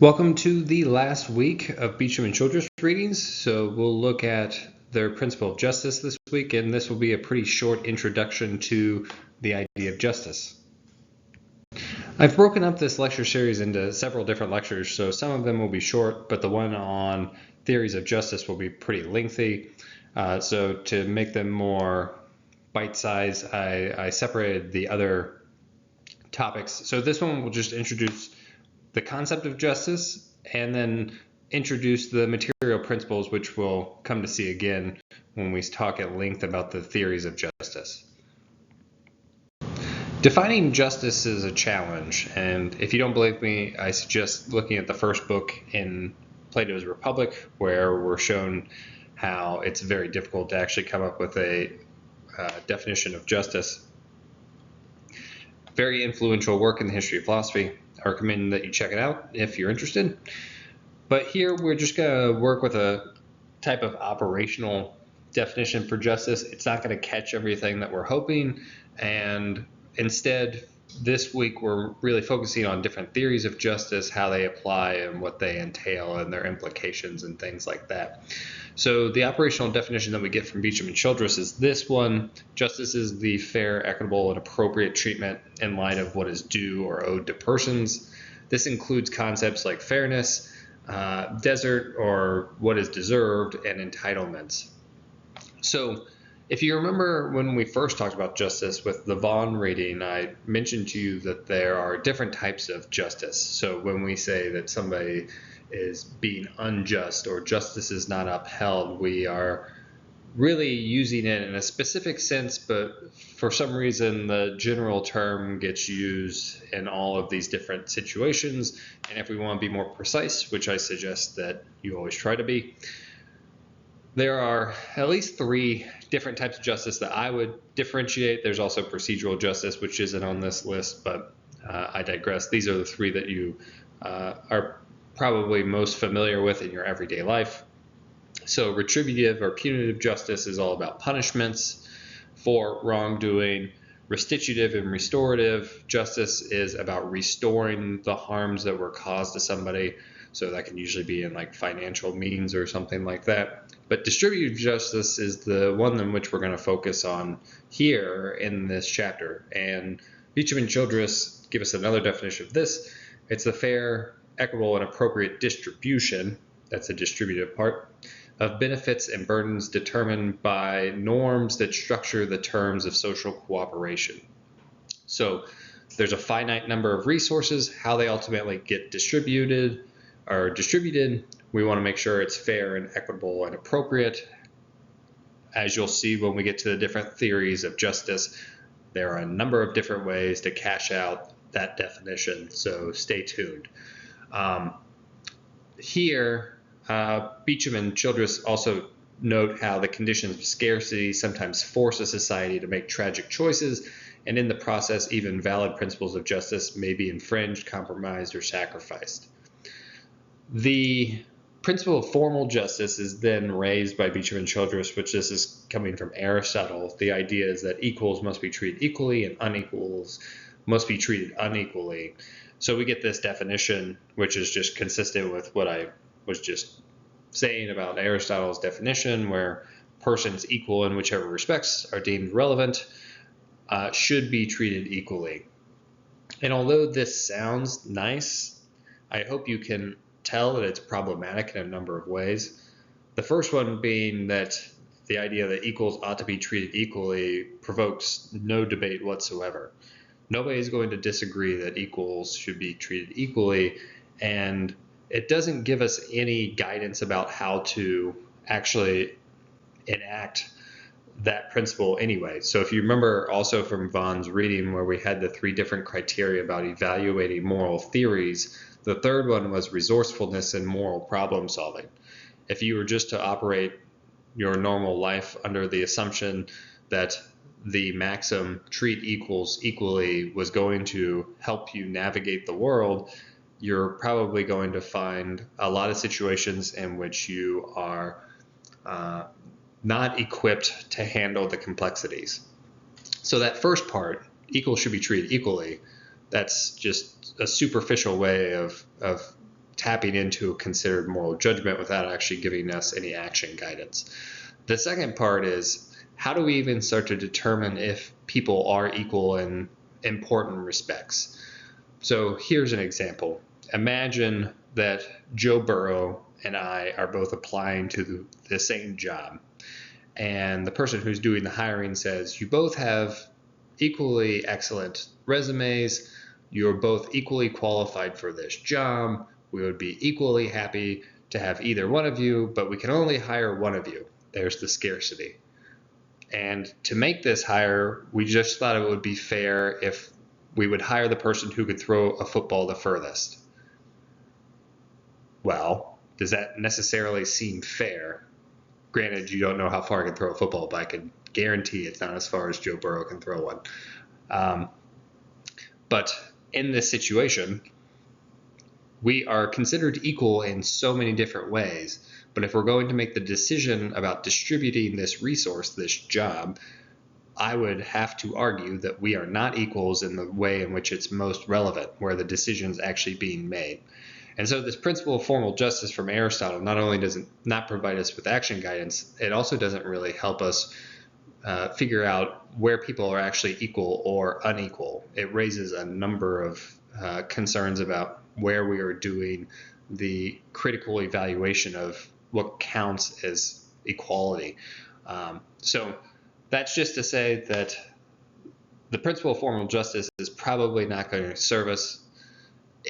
Welcome to the last week of Beecham and Childress readings. So we'll look at their principle of justice this week, and this will be a pretty short introduction to the idea of justice. I've broken up this lecture series into several different lectures, so some of them will be short, but the one on theories of justice will be pretty lengthy. So to make them more bite-sized, I separated the other topics. So this one will just introduce the concept of justice and then introduce the material principles, which we'll come to see again when we talk at length about the theories of justice. Defining justice is a challenge, and if you don't believe me, I suggest looking at the first book in Plato's Republic, where we're shown how it's very difficult to actually come up with a definition of justice. Very influential work in the history of philosophy. I recommend that you check it out if you're interested. But here we're just going to work with a type of operational definition for justice. It's not going to catch everything that we're hoping, and instead this week we're really focusing on different theories of justice, how they apply and what they entail and their implications and things like that. So the operational definition that we get from Beecham and Childress is this one: justice is the fair, equitable, and appropriate treatment in light of what is due or owed to persons. This includes concepts like fairness, desert, or what is deserved, and entitlements. So if you remember when we first talked about justice with the Vaughan reading, I mentioned to you that there are different types of justice. So when we say that somebody is being unjust or justice is not upheld, we are really using it in a specific sense, but for some reason the general term gets used in all of these different situations. And if we want to be more precise, which I suggest that you always try to be, there are at least three different types of justice that I would differentiate. There's also procedural justice, which isn't on this list, but I digress. These are the three that you are probably most familiar with in your everyday life. So retributive or punitive justice is all about punishments for wrongdoing. Restitutive and restorative justice is about restoring the harms that were caused to somebody. So that can usually be in like financial means or something like that. But distributive justice is the one in which we're going to focus on here in this chapter. And Beecham and Childress give us another definition of this. It's the fair, equitable, and appropriate distribution, that's the distributive part, of benefits and burdens determined by norms that structure the terms of social cooperation. So there's a finite number of resources. How they ultimately get distributed, we want to make sure it's fair and equitable and appropriate. As you'll see when we get to the different theories of justice, there are a number of different ways to cash out that definition, so stay tuned. Here, Beecham and Childress also note how the conditions of scarcity sometimes force a society to make tragic choices, and in the process, even valid principles of justice may be infringed, compromised, or sacrificed. The principle of formal justice is then raised by Beecham and Childress, which this is coming from Aristotle. The idea is that equals must be treated equally and unequals must be treated unequally. So we get this definition, which is just consistent with what I was just saying about Aristotle's definition, where persons equal in whichever respects are deemed relevant should be treated equally. And although this sounds nice, I hope you can tell that it's problematic in a number of ways. The first one being that the idea that equals ought to be treated equally provokes no debate whatsoever. Nobody's going to disagree that equals should be treated equally, and it doesn't give us any guidance about how to actually enact that principle anyway. So if you remember also from Vaughan's reading where we had the three different criteria about evaluating moral theories, the third one was resourcefulness and moral problem solving. If you were just to operate your normal life under the assumption that the maxim treat equals equally was going to help you navigate the world, you're probably going to find a lot of situations in which you are not equipped to handle the complexities. So that first part, equals should be treated equally, that's just a superficial way of tapping into a considered moral judgment without actually giving us any action guidance. The second part is, how do we even start to determine if people are equal in important respects? So here's an example. Imagine that Joe Burrow and I are both applying to the same job, and the person who's doing the hiring says, you both have equally excellent resumes, you're both equally qualified for this job, we would be equally happy to have either one of you, but we can only hire one of you. There's the scarcity. And to make this hire, we just thought it would be fair if we would hire the person who could throw a football the furthest. Well, does that necessarily seem fair? Granted, you don't know how far I can throw a football, but I can guarantee it's not as far as Joe Burrow can throw one. But in this situation, we are considered equal in so many different ways. But if we're going to make the decision about distributing this resource, this job, I would have to argue that we are not equals in the way in which it's most relevant, where the decision is actually being made. And so this principle of formal justice from Aristotle not only doesn't not provide us with action guidance, it also doesn't really help us figure out where people are actually equal or unequal. It raises a number of concerns about where we are doing the critical evaluation of what counts as equality. So that's just to say that the principle of formal justice is probably not going to serve us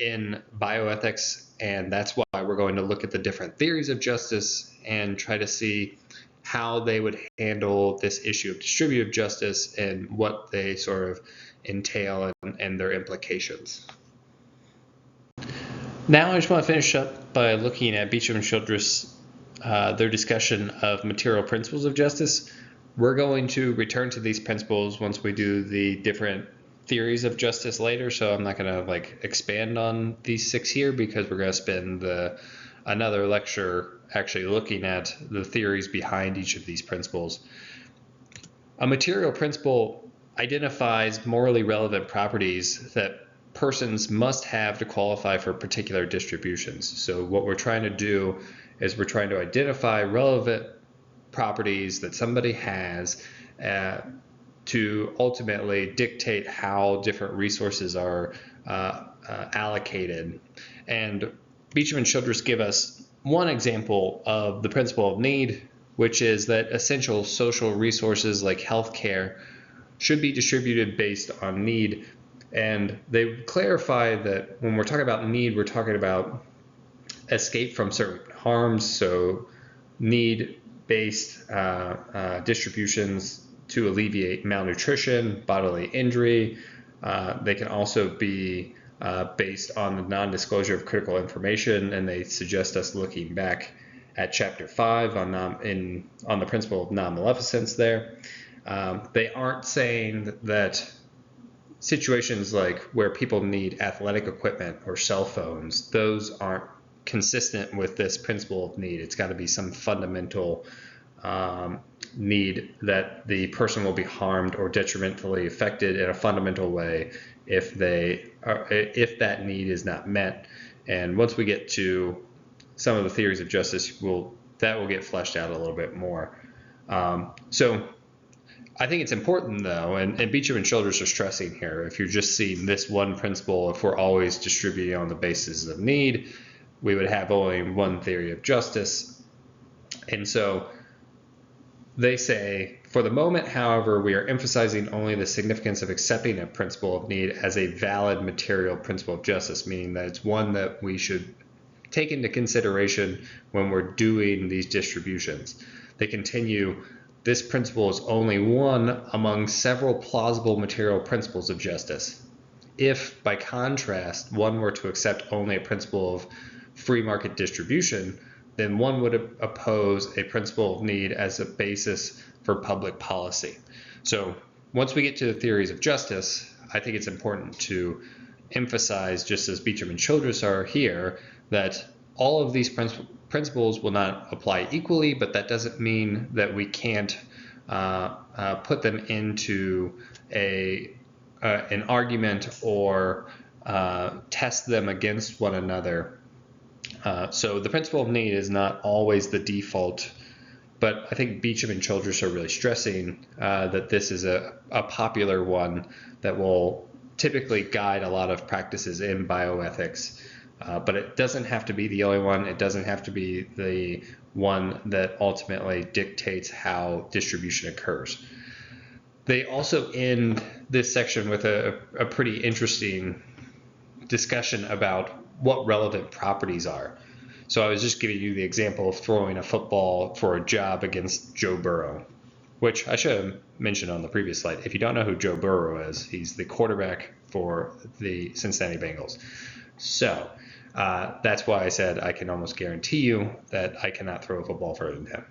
in bioethics, and that's why we're going to look at the different theories of justice and try to see how they would handle this issue of distributive justice and what they sort of entail and their implications. Now I just want to finish up by looking at Beecham and Childress, their discussion of material principles of justice. We're going to return to these principles once we do the different theories of justice later, so I'm not going to expand on these 6 here, because we're going to spend another lecture actually looking at the theories behind each of these principles. A material principle identifies morally relevant properties that persons must have to qualify for particular distributions. So what we're trying to do is we're trying to identify relevant properties that somebody has to ultimately dictate how different resources are allocated. And Beecham and Childress give us one example of the principle of need, which is that essential social resources like healthcare should be distributed based on need. And they clarify that when we're talking about need, we're talking about escape from certain harms, so need-based distributions to alleviate malnutrition, bodily injury. They can also be based on the non-disclosure of critical information, and they suggest us looking back at Chapter 5 on the principle of non-maleficence there. They aren't saying that situations like where people need athletic equipment or cell phones, those aren't consistent with this principle of need. It's got to be some fundamental need that the person will be harmed or detrimentally affected in a fundamental way if that need is not met. And once we get to some of the theories of justice, that will get fleshed out a little bit more. So I think it's important, though, and Beecham and Childress are stressing here, if you're just seeing this one principle, if we're always distributing on the basis of need, we would have only one theory of justice. And so they say, for the moment, however, we are emphasizing only the significance of accepting a principle of need as a valid material principle of justice, meaning that it's one that we should take into consideration when we're doing these distributions. They continue, this principle is only one among several plausible material principles of justice. If, by contrast, one were to accept only a principle of free market distribution, then one would oppose a principle of need as a basis for public policy. So once we get to the theories of justice, I think it's important to emphasize, just as Beecham and Childress are here, that all of these principles will not apply equally, but that doesn't mean that we can't put them into an argument or test them against one another So the principle of need is not always the default, but I think Beecham and Childress are really stressing that this is a popular one that will typically guide a lot of practices in bioethics. But it doesn't have to be the only one. It doesn't have to be the one that ultimately dictates how distribution occurs. They also end this section with a pretty interesting discussion about what relevant properties are. So I was just giving you the example of throwing a football for a job against Joe Burrow, which I should have mentioned on the previous slide. If you don't know who Joe Burrow is, he's the quarterback for the Cincinnati Bengals. So that's why I said I can almost guarantee you that I cannot throw a football further than him.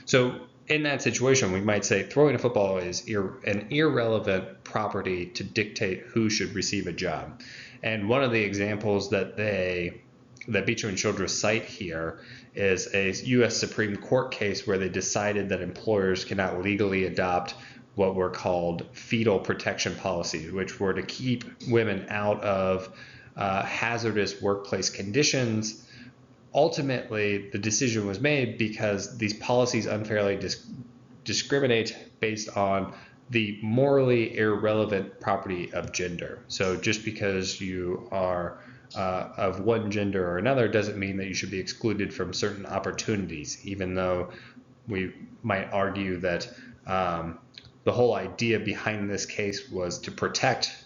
So in that situation, we might say throwing a football is an irrelevant property to dictate who should receive a job. And one of the examples that Beecham and Childress cite here is a U.S. Supreme Court case where they decided that employers cannot legally adopt what were called fetal protection policies, which were to keep women out of hazardous workplace conditions. Ultimately, the decision was made because these policies unfairly discriminate based on the morally irrelevant property of gender. So just because you are of one gender or another doesn't mean that you should be excluded from certain opportunities, even though we might argue that the whole idea behind this case was to protect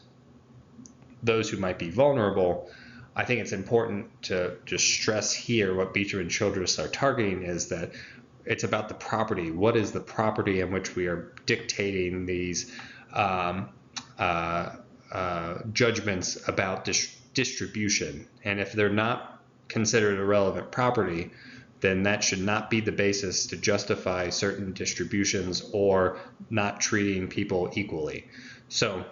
those who might be vulnerable. I think it's important to just stress here what Beecham and Childress are targeting is that it's about the property. What is the property in which we are dictating these judgments about distribution? And if they're not considered a relevant property, then that should not be the basis to justify certain distributions or not treating people equally. So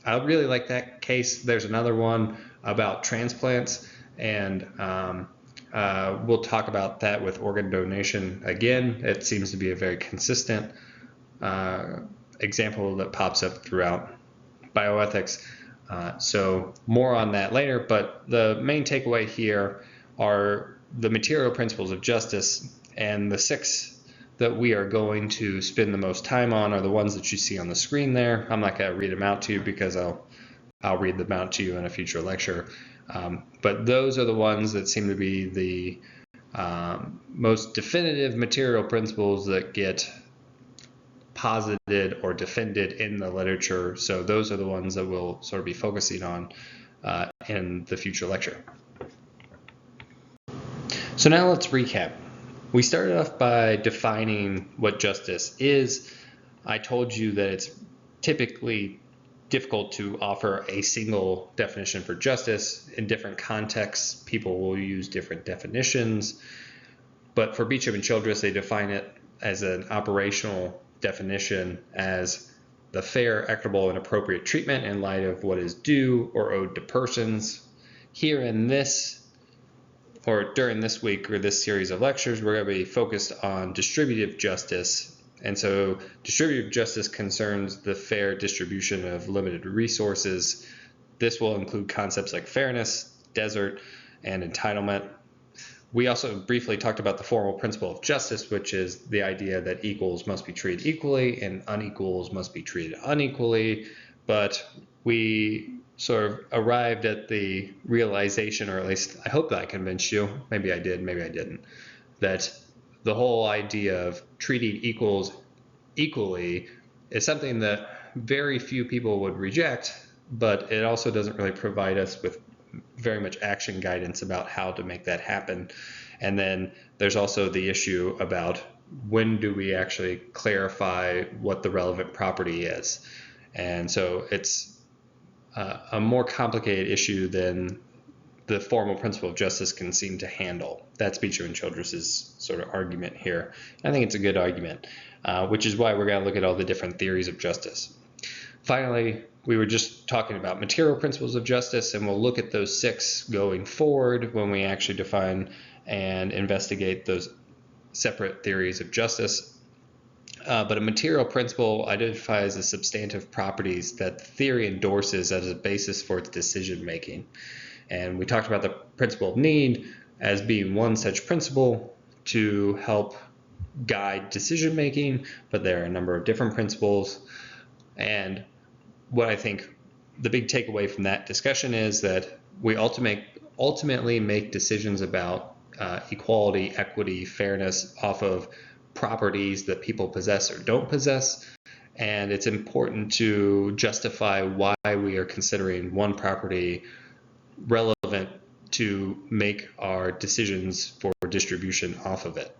I really like that case. There's another one about transplants, and we'll talk about that with organ donation again. It seems to be a very consistent example that pops up throughout bioethics. So more on that later, but the main takeaway here are the material principles of justice, and the 6 that we are going to spend the most time on are the ones that you see on the screen there. I'm not going to read them out to you because I'll read them out to you in a future lecture. But those are the ones that seem to be the most definitive material principles that get posited or defended in the literature. So those are the ones that we'll sort of be focusing on in the future lecture. So now let's recap. We started off by defining what justice is. I told you that it's typically difficult to offer a single definition for justice. In different contexts, people will use different definitions. But for Beecham and Childress, they define it as an operational definition as the fair, equitable, and appropriate treatment in light of what is due or owed to persons. Here in this, or during this week or this series of lectures, we're going to be focused on distributive justice. And so distributive justice concerns the fair distribution of limited resources. This will include concepts like fairness, desert, and entitlement. We also briefly talked about the formal principle of justice, which is the idea that equals must be treated equally and unequals must be treated unequally. But we sort of arrived at the realization, or at least I hope that I convinced you, maybe I did, maybe I didn't, that the whole idea of treating equals equally is something that very few people would reject, but it also doesn't really provide us with very much action guidance about how to make that happen. And then there's also the issue about when do we actually clarify what the relevant property is. And so it's a more complicated issue than the formal principle of justice can seem to handle. That's Beecham and Childress's sort of argument here. I think it's a good argument, which is why we're going to look at all the different theories of justice. Finally, we were just talking about material principles of justice, and we'll look at those 6 going forward when we actually define and investigate those separate theories of justice. But a material principle identifies the substantive properties that the theory endorses as a basis for its decision making. And we talked about the principle of need, as being one such principle to help guide decision making, but there are a number of different principles. And what I think the big takeaway from that discussion is that we ultimately make decisions about equality, equity, fairness off of properties that people possess or don't possess. And it's important to justify why we are considering one property relevant to make our decisions for distribution off of it.